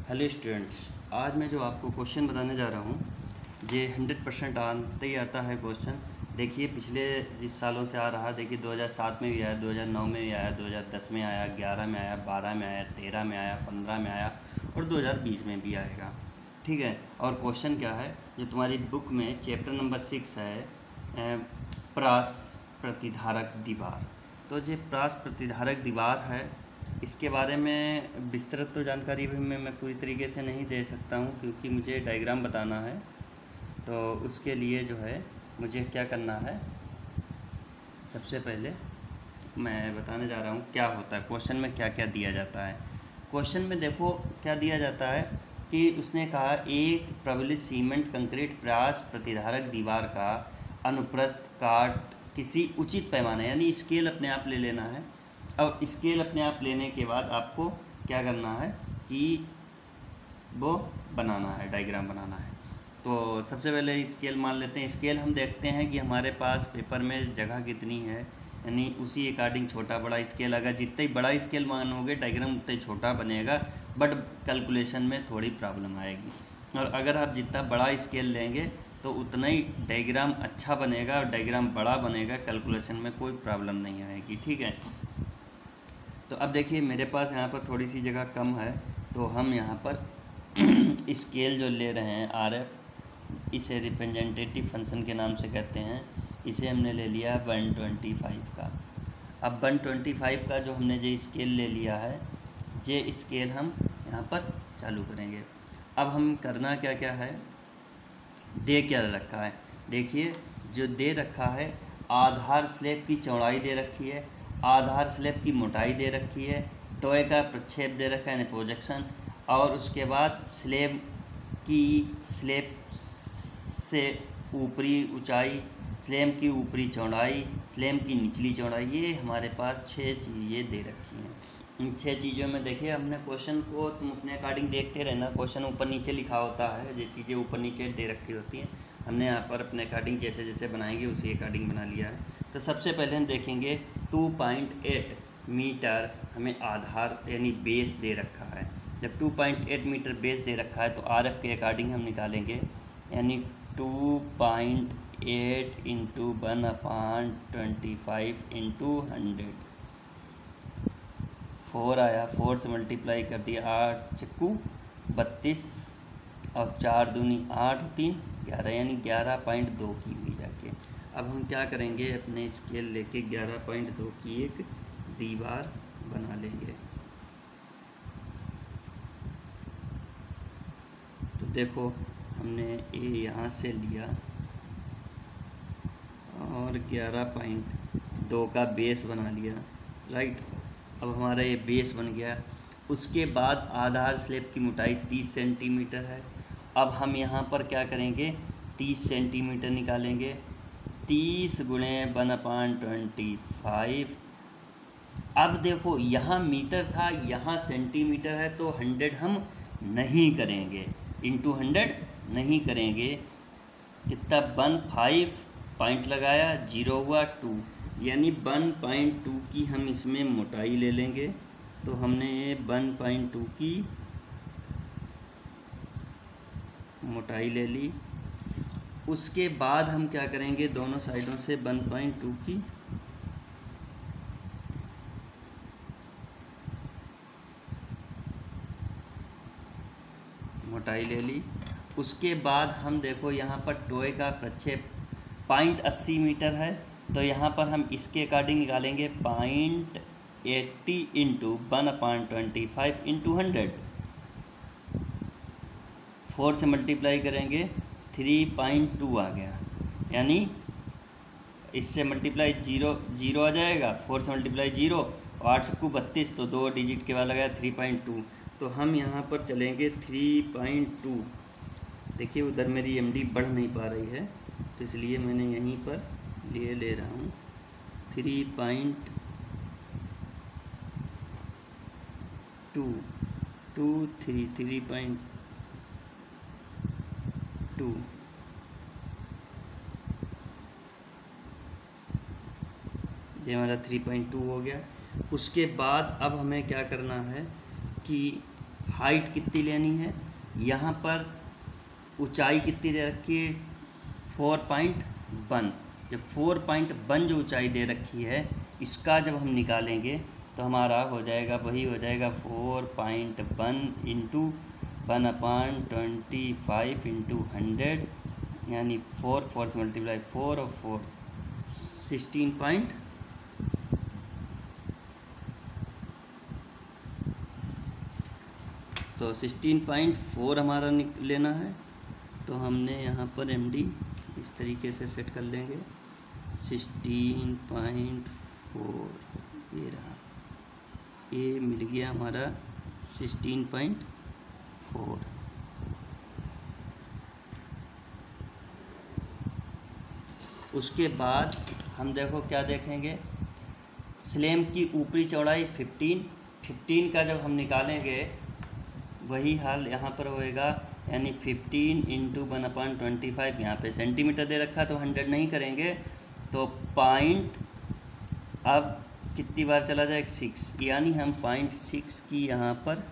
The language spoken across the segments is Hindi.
हेलो स्टूडेंट्स, आज मैं जो आपको क्वेश्चन बताने जा रहा हूँ ये 100% आते ही आता है क्वेश्चन। देखिए पिछले जिस सालों से आ रहा, देखिए 2007 में भी आया, 2009 में भी आया, 2010 में आया, 11 में आया, 12 में आया, 13 में आया, 15 में आया और 2020 में भी आएगा। ठीक है। और क्वेश्चन क्या है, जो तुम्हारी बुक में चैप्टर नंबर 6 है, प्रास प्रतिधारक दीवार। तो ये प्रास प्रतिधारक दीवार है, इसके बारे में विस्तृत तो जानकारी भी मैं पूरी तरीके से नहीं दे सकता हूँ, क्योंकि मुझे डायग्राम बताना है। तो उसके लिए जो है मुझे क्या करना है, सबसे पहले मैं बताने जा रहा हूँ क्या होता है क्वेश्चन में, क्या क्या दिया जाता है। क्वेश्चन में देखो क्या दिया जाता है कि उसने कहा एक प्रबलित सीमेंट कंक्रीट प्रास प्रतिधारक दीवार का अनुप्रस्थ काट किसी उचित पैमाने, यानी स्केल अपने आप ले लेना है। और स्केल अपने आप लेने के बाद आपको क्या करना है कि वो बनाना है, डायग्राम बनाना है। तो सबसे पहले स्केल मान लेते हैं। स्केल हम देखते हैं कि हमारे पास पेपर में जगह कितनी है, यानी उसी अकॉर्डिंग छोटा बड़ा स्केल, अगर जितना ही बड़ा स्केल मानोगे डायग्राम उतना ही छोटा बनेगा, बट कैलकुलेशन में थोड़ी प्रॉब्लम आएगी। और अगर आप जितना बड़ा स्केल लेंगे तो उतना ही डायग्राम अच्छा बनेगा और डायग्राम बड़ा बनेगा, कैलकुलेशन में कोई प्रॉब्लम नहीं आएगी। ठीक है। तो अब देखिए मेरे पास यहाँ पर थोड़ी सी जगह कम है, तो हम यहाँ पर स्केल जो ले रहे हैं RF, इसे रिप्रेजेंटेटिव फंक्शन के नाम से कहते हैं, इसे हमने ले लिया 125 का। अब 125 का जो हमने जो स्केल ले लिया है, ये स्केल हम यहाँ पर चालू करेंगे। अब हम करना क्या क्या है, दे क्या रखा है, देखिए जो दे रखा है, आधार स्लैब की चौड़ाई दे रखी है, आधार स्लैब की मोटाई दे रखी है, टॉय का प्रक्षेप दे रखा है यानी प्रोजेक्शन, और उसके बाद स्लैब से ऊपरी ऊंचाई, स्लैब की ऊपरी चौड़ाई, स्लैब की निचली चौड़ाई, ये हमारे पास 6 चीज़ें दे रखी हैं। इन 6 चीज़ों में देखिए हमने क्वेश्चन को, तुम अपने अकॉर्डिंग देखते रहना, क्वेश्चन ऊपर नीचे लिखा होता है, ये चीज़ें ऊपर नीचे दे रखी होती हैं। हमने यहाँ पर अपने अकॉर्डिंग जैसे जैसे बनाएंगे उसी अकॉर्डिंग बना लिया है। तो सबसे पहले हम देखेंगे 2.8 मीटर हमें आधार यानी बेस दे रखा है। जब 2.8 मीटर बेस दे रखा है तो RF के अकॉर्डिंग हम निकालेंगे, यानी 2.8 इंटू 1/25 इंटू 100, 4 आया, 4 से मल्टीप्लाई कर दिया, 8 चक्कू 32 और 4 दूनी 8 3 11, यानी 11.2 की हुई जाके। अब हम क्या करेंगे, अपने स्केल लेके 11.2 की एक दीवार बना लेंगे। तो देखो हमने ये यहाँ से लिया और 11.2 का बेस बना लिया, राइट। अब हमारा ये बेस बन गया। उसके बाद आधार स्लैब की मोटाई 30 सेंटीमीटर है। अब हम यहाँ पर क्या करेंगे, 30 सेंटीमीटर निकालेंगे, 30 गुणे 1/25। अब देखो यहाँ मीटर था, यहाँ सेंटीमीटर है, तो 100 हम नहीं करेंगे, इंटू 100 नहीं करेंगे। कितना 15 पॉइंट लगाया, 0 हुआ 2, यानी 1.2 की हम इसमें मोटाई ले लेंगे। तो हमने 1.2 की मोटाई ले ली। उसके बाद हम क्या करेंगे, दोनों साइडों से 1.2 की मोटाई ले ली। उसके बाद हम देखो यहाँ पर टॉय का प्रक्षेप 0.80 मीटर है, तो यहाँ पर हम इसके अकॉर्डिंग निकालेंगे 0.80 इंटू 1/25 इंटू 100, 4 से मल्टीप्लाई करेंगे 3.2 आ गया, यानी इससे मल्टीप्लाई 0 आ जाएगा, 4 से मल्टीप्लाई 0 और 8 चक्कू 32, तो 2 डिजिट के बाद लगाया 3.2। तो हम यहाँ पर चलेंगे 3.2। देखिए उधर मेरी MD बढ़ नहीं पा रही है, तो इसलिए मैंने यहीं पर ले रहा हूँ 3.2 3.2। ये हमारा 3.2 हो गया। उसके बाद अब हमें क्या करना है कि हाइट कितनी लेनी है, यहाँ पर ऊंचाई कितनी दे रखी है 4.1। जब 4.1 जो ऊंचाई दे रखी है इसका जब हम निकालेंगे तो हमारा हो जाएगा, वही हो जाएगा 4.1 इंटू 1/25 इंटू 100, यानी 4 से मल्टीप्लाई 4 और 4 16 तो 16.4 हमारा लेना है। तो हमने यहाँ पर MD इस तरीके से सेट कर लेंगे 16.4, ये रहा, ये मिल गया हमारा 16.4। उसके बाद हम देखो क्या देखेंगे, स्लैम की ऊपरी चौड़ाई 15 का जब हम निकालेंगे वही हाल यहाँ पर होएगा, यानी 15 इंटू 1/25, यहाँ पे सेंटीमीटर दे रखा तो 100 नहीं करेंगे तो पॉइंट अब कितनी बार चला जाए 6, यानी हम 0.6 की यहाँ पर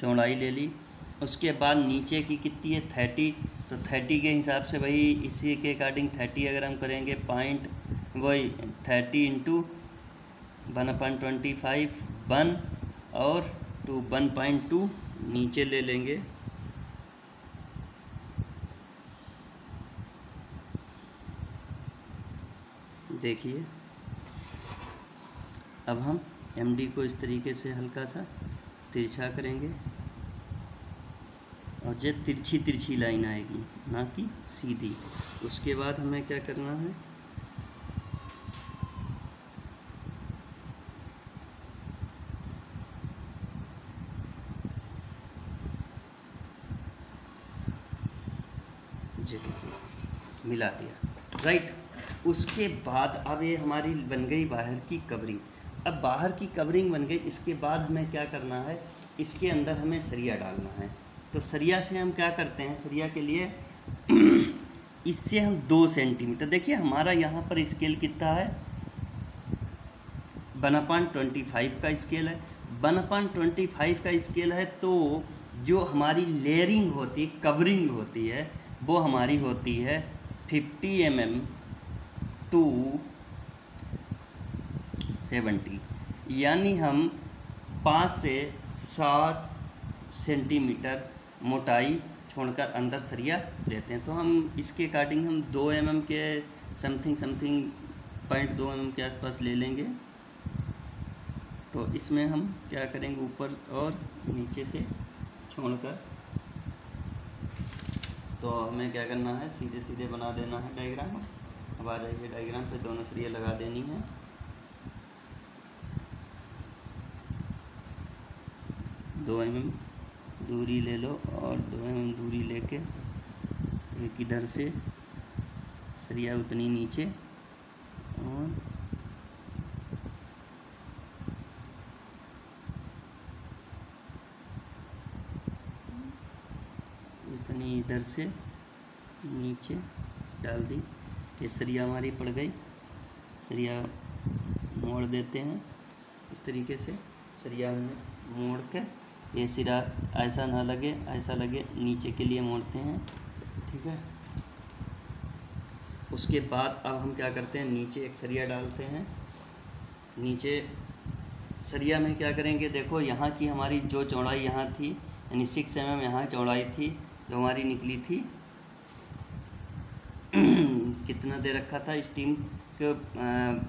चौड़ाई ले ली। उसके बाद नीचे की कितनी है 30, तो 30 के हिसाब से वही इसी के अकॉर्डिंग 30 अगर हम करेंगे पॉइंट वही 30 इंटू 1/25 1 और 2 1.2 नीचे ले लेंगे। देखिए अब हम MD को इस तरीके से हल्का सा तिरछा करेंगे और ये तिरछी लाइन आएगी, ना कि सीधी। उसके बाद हमें क्या करना है, जी देखिए मिला दिया, राइट। उसके बाद अब ये हमारी बन गई बाहर की कवरिंग। अब बाहर की कवरिंग बन गई, इसके बाद हमें क्या करना है, इसके अंदर हमें सरिया डालना है। तो सरिया से हम क्या करते हैं, सरिया के लिए इससे हम 2 सेंटीमीटर, देखिए हमारा यहाँ पर स्केल कितना है 1/25 का स्केल है, 1/25 का स्केल है। तो जो हमारी लेयरिंग होती है, कवरिंग होती है, वो हमारी होती है 50 mm टू 70, यानी हम 5 से 7 सेंटीमीटर मोटाई छोड़कर अंदर सरिया लेते हैं। तो हम इसके अकॉर्डिंग हम 2 mm के समथिंग 0.2 mm के आसपास ले लेंगे। तो इसमें हम क्या करेंगे, ऊपर और नीचे से छोड़कर, तो हमें क्या करना है, सीधे सीधे बना देना है डायग्राम। अब आ जाइए डायग्राम पे, दोनों सरिया लगा देनी है। दो mm दूरी ले लो और 2 mm दूरी लेके एक इधर से सरिया उतनी नीचे और इतनी इधर से नीचे डाल दी। ये सरिया हमारी पड़ गई, सरिया मोड़ देते हैं इस तरीके से, सरिया में मोड़ के ये सिरा ऐसा ना लगे, ऐसा लगे, नीचे के लिए मोड़ते हैं, ठीक है। उसके बाद अब हम क्या करते हैं, नीचे एक सरिया डालते हैं। नीचे सरिया में क्या करेंगे, देखो यहाँ की हमारी जो चौड़ाई यहाँ थी, यानी 6 mm यहाँ चौड़ाई थी जो हमारी निकली थी कितना दे रखा था स्टीम के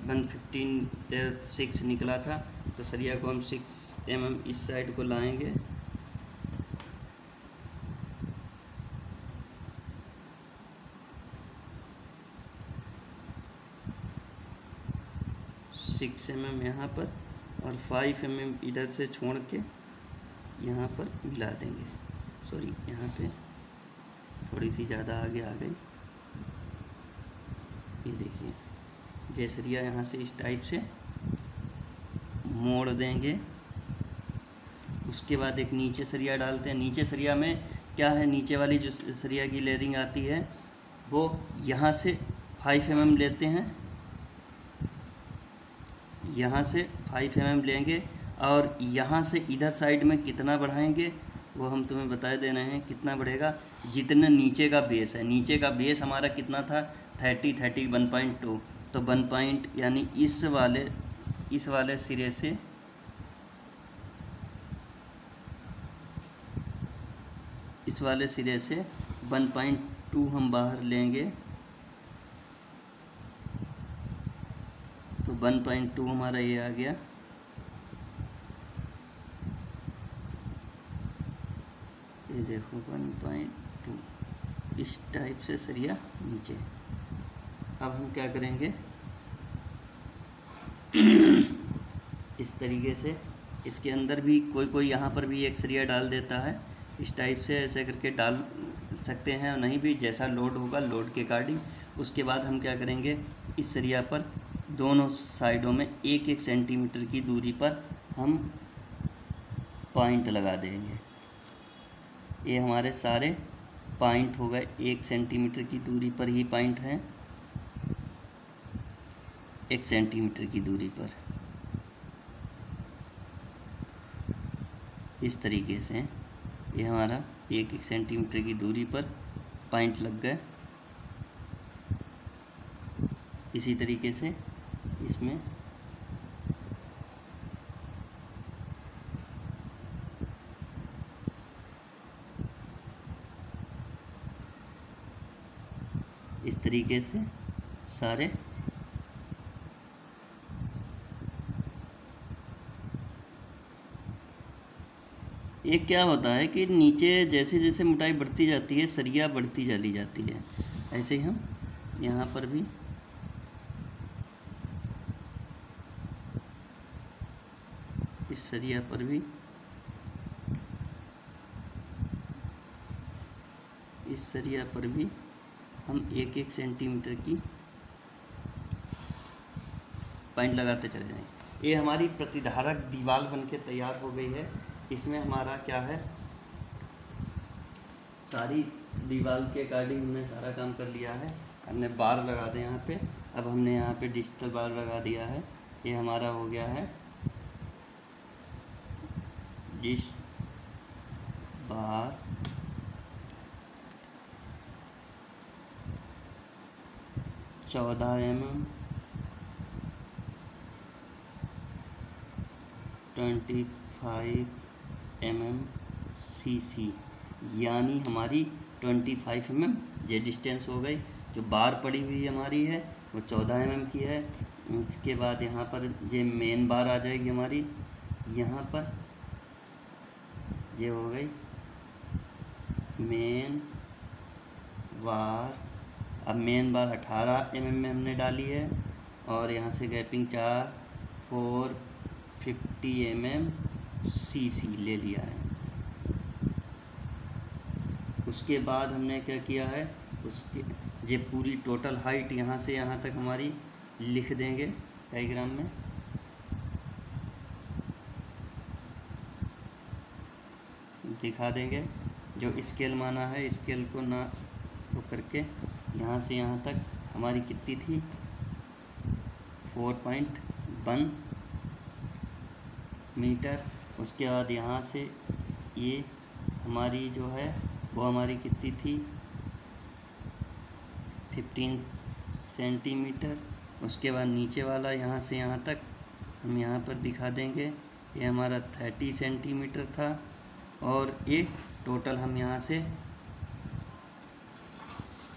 115 निकला था। तो सरिया को हम 6 mm इस साइड को लाएंगे, सिक्स mm यहाँ पर और 5 mm इधर से छोड़ के यहाँ पर मिला देंगे। सॉरी, यहाँ पे थोड़ी सी ज़्यादा आगे आ गई। ये देखिए, जे सरिया यहाँ से इस टाइप से मोड़ देंगे। उसके बाद एक नीचे सरिया डालते हैं। नीचे सरिया में क्या है, नीचे वाली जो सरिया की लेयरिंग आती है वो यहाँ से 5 mm लेते हैं यहाँ से 5 mm लेंगे और यहाँ से इधर साइड में कितना बढ़ाएंगे वो हम तुम्हें बता दे रहे हैं। कितना बढ़ेगा, जितना नीचे का बेस है, नीचे का बेस हमारा कितना था 30 1.2, तो 1 यानी इस वाले सिरे से इस वाले सिरे से 1.2 हम बाहर लेंगे, तो 1.2 हमारा ये आ गया। ये देखो 1.2 इस टाइप से सरिया नीचे। अब हम क्या करेंगे इस तरीके से इसके अंदर भी कोई यहाँ पर भी एक सरिया डाल देता है, इस टाइप से ऐसे करके डाल सकते हैं, और नहीं भी जैसा लोड होगा लोड के अकॉर्डिंग। उसके बाद हम क्या करेंगे, इस सरिया पर दोनों साइडों में 1-1 सेंटीमीटर की दूरी पर हम पॉइंट लगा देंगे। ये हमारे सारे पॉइंट हो गए, 1 सेंटीमीटर की दूरी पर ही पॉइंट हैं, 1 सेंटीमीटर की दूरी पर इस तरीके से ये हमारा 1-1 सेंटीमीटर की दूरी पर पॉइंट लग गए। इसी तरीके से इसमें इस तरीके से सारे ये क्या होता है कि नीचे जैसे जैसे मोटाई बढ़ती जाती है सरिया बढ़ती चली जाती है, ऐसे ही हम यहाँ पर भी इस सरिया पर भी हम 1-1 सेंटीमीटर की पॉइंट लगाते चले जाएंगे। ये हमारी प्रतिधारक दीवार बनके तैयार हो गई है। इसमें हमारा क्या है, सारी दीवार के अकॉर्डिंग हमने सारा काम कर लिया है। हमने बार लगा दे यहाँ पे, अब हमने यहाँ पे डिजिटल बार लगा दिया है। ये हमारा हो गया है डिश बार चौदह mm 25 mm CC, यानी हमारी 25 mm ये डिस्टेंस हो गई। जो बार पड़ी हुई हमारी है वो 14 mm की है। इसके बाद यहाँ पर ये मेन बार आ जाएगी हमारी, यहाँ पर ये हो गई मेन बार। अब मेन बार 18 mm में हमने डाली है, और यहाँ से गैपिंग 50 mm CC ले लिया है। उसके बाद हमने क्या किया है, उसके ये पूरी टोटल हाइट यहाँ से यहाँ तक हमारी लिख देंगे डायग्राम में। दिखा देंगे जो स्केल माना है, स्केल को ना वो करके यहाँ से यहाँ तक हमारी कितनी थी 4.1 मीटर। उसके बाद यहाँ से ये हमारी जो है वो हमारी कितनी थी 15 सेंटीमीटर। उसके बाद नीचे वाला यहाँ से यहाँ तक हम यहाँ पर दिखा देंगे, ये हमारा 30 सेंटीमीटर था। और ये टोटल हम यहाँ से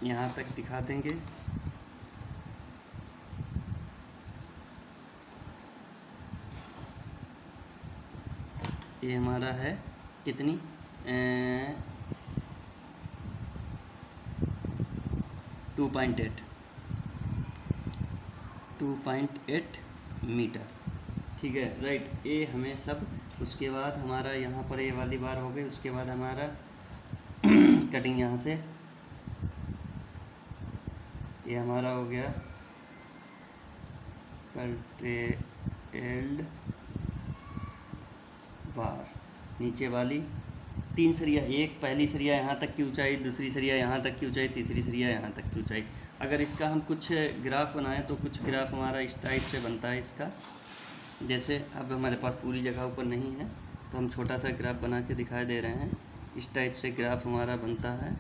यहाँ तक दिखा देंगे। ये हमारा है कितनी 2.8 मीटर। ठीक है, राइट। ये हमें सब, उसके बाद हमारा यहाँ पर ये वाली बार हो गई। उसके बाद हमारा कटिंग यहाँ से ये हमारा हो गया कल्टेल्ड बार। नीचे वाली 3 सरिया, एक पहली सरिया यहाँ तक की ऊंचाई, दूसरी सरिया यहाँ तक की ऊंचाई, तीसरी सरिया यहाँ तक की ऊंचाई। अगर इसका हम कुछ ग्राफ बनाएं तो कुछ ग्राफ हमारा इस टाइप से बनता है इसका। जैसे अब हमारे पास पूरी जगह ऊपर नहीं है तो हम छोटा सा ग्राफ बना के दिखाई दे रहे हैं। इस टाइप से ग्राफ हमारा बनता है।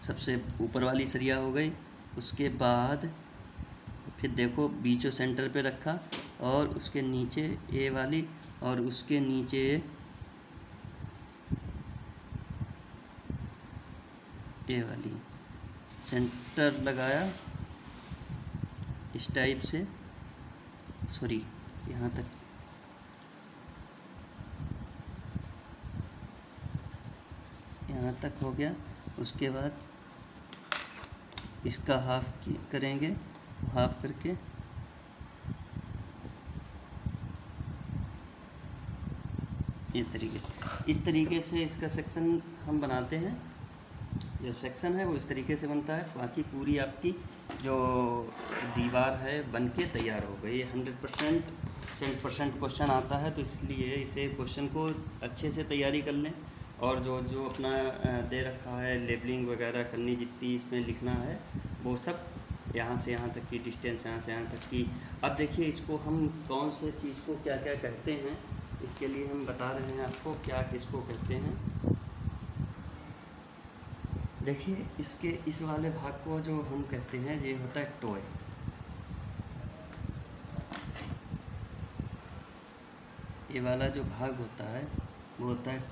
सबसे ऊपर वाली सरिया हो गई, उसके बाद फिर देखो बीचों सेंटर पे रखा और उसके नीचे ए वाली और उसके नीचे ए वाली सेंटर लगाया इस टाइप से, सॉरी यहाँ तक हो गया। उसके बाद इसका हाफ करेंगे, हाफ करके इस तरीके से इसका सेक्शन हम बनाते हैं। जो सेक्शन है वो इस तरीके से बनता है। बाकी पूरी आपकी जो दीवार है बन के तैयार हो गई। ये 100% क्वेश्चन आता है, तो इसलिए इसे क्वेश्चन को अच्छे से तैयारी कर लें। और जो अपना दे रखा है लेबलिंग वगैरह करनी, जितनी इसमें लिखना है वो सब यहाँ से यहाँ तक की डिस्टेंस, यहाँ से यहाँ तक की। अब देखिए इसको हम कौन से चीज़ को क्या क्या कहते हैं, इसके लिए हम बता रहे हैं आपको क्या किसको कहते हैं। देखिए इसके इस वाले भाग को जो हम कहते हैं ये होता है टॉय। ये वाला जो भाग होता है वो होता है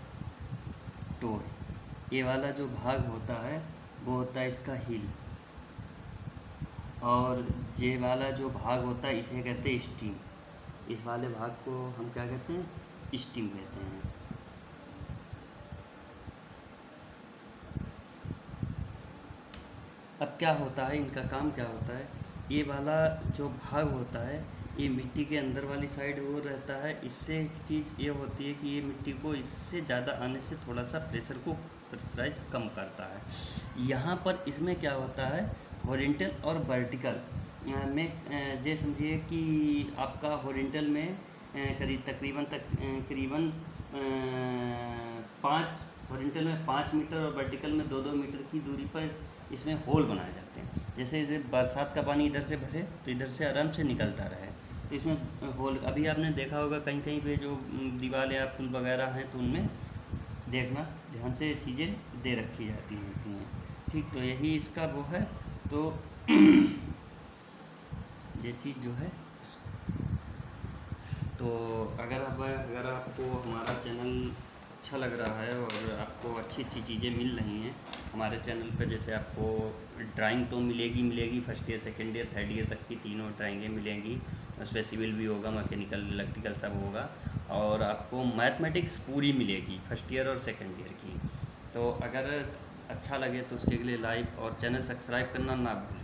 टॉय। ये वाला जो भाग होता है वो होता है इसका हिल। और ये वाला जो भाग होता है इसे कहते हैं स्टीम। इस वाले भाग को हम क्या कहते हैं, स्टीम कहते हैं। अब क्या होता है, इनका काम क्या होता है, ये वाला जो भाग होता है ये मिट्टी के अंदर वाली साइड वो रहता है। इससे एक चीज़ ये होती है कि ये मिट्टी को इससे ज़्यादा आने से थोड़ा सा प्रेशर को प्रेशराइज कम करता है। यहाँ पर इसमें क्या होता है, हॉरिजॉन्टल और वर्टिकल में ये समझिए कि आपका हॉरिजॉन्टल में करीबन 5 हॉरिजॉन्टल में 5 मीटर और वर्टिकल में 2-2 मीटर की दूरी पर इसमें होल बनाए जाते हैं। जैसे बरसात का पानी इधर से भरे तो इधर से आराम से निकलता रहे, तो इसमें होल। अभी आपने देखा होगा कहीं कहीं पे जो दीवार या पुल वगैरह हैं तो उनमें देखना ध्यान से चीज़ें दे रखी जाती होती हैं। ठीक, तो यही इसका वो है। तो ये चीज़ जो है, तो अगर आपको हमारा चैनल अच्छा लग रहा है और आपको अच्छी चीज़ें मिल रही हैं हमारे चैनल पर, जैसे आपको ड्राइंग तो मिलेगी first year, second year, third year तक की तीनों ड्राइंगें मिलेंगी। उसमें सिविल भी होगा, मैकेनिकल, इलेक्ट्रिकल सब होगा। और आपको मैथमेटिक्स पूरी मिलेगी फर्स्ट ईयर और सेकेंड ईयर की। तो अगर अच्छा लगे तो उसके लिए लाइक और चैनल सब्सक्राइब करना ना भूलें।